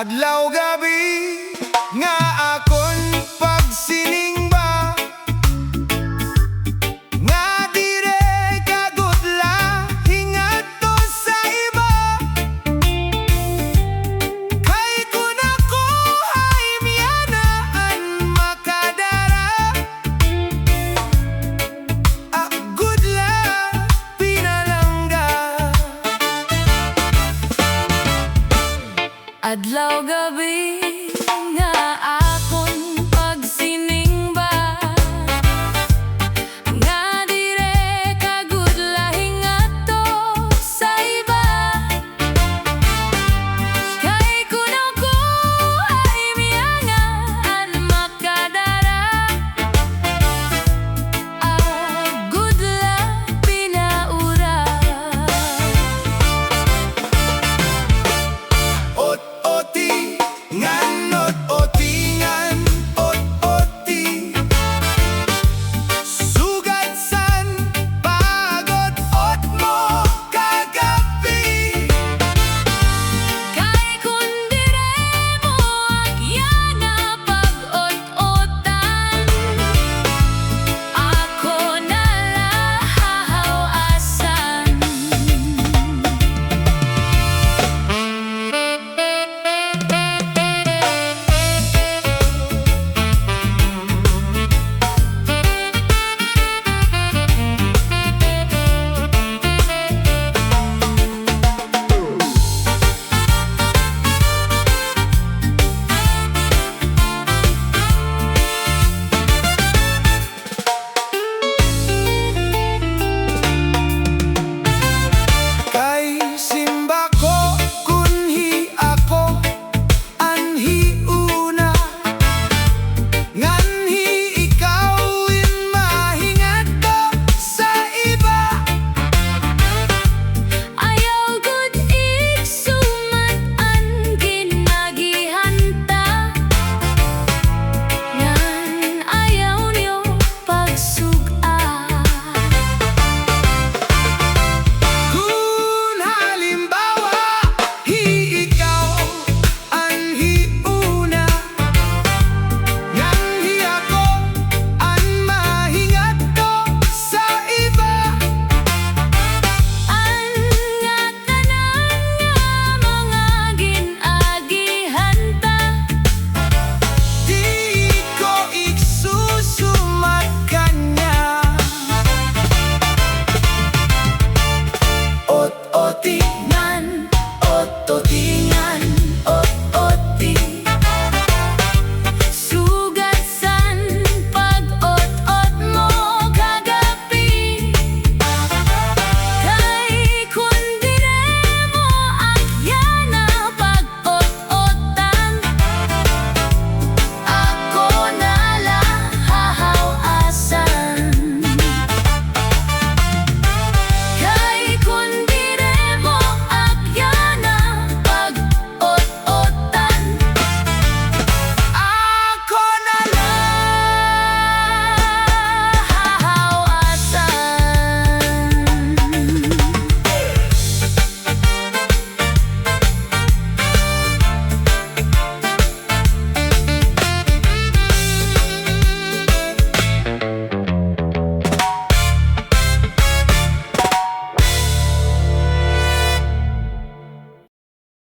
Adlaw gabi nga akon pagsiningba, nga dire kagutla hingadto sa iba. Kay kun ako ay miyanaan makadara, gudla pinalangga. Adlaw gabi nga akon pagsiningba, nga dire kagudla hingadto sa iba. Kay kun ako ay miyangaan makadara, gudla pinaura. OTOTI nganot otingan, OTOTI sugatsan pagod ot mo kagabi. Kay kun dire mo agyana pag-ot-otan, ako nalahaw-asan. Kay simba ko kunhi ako anhi una, nganhi ikawin mahingadto sa iba. Ayaw gud igsumat ang ginagihanta, ngan ayaw niyo pagsug-an. Kung halimbawa ikaw anhi una, nganhi ako ang mahingadto sa iba. Ang nga tanan nga mga ginagihanta, Di ko igsusumat kanya. OTOTI ngan OTOTI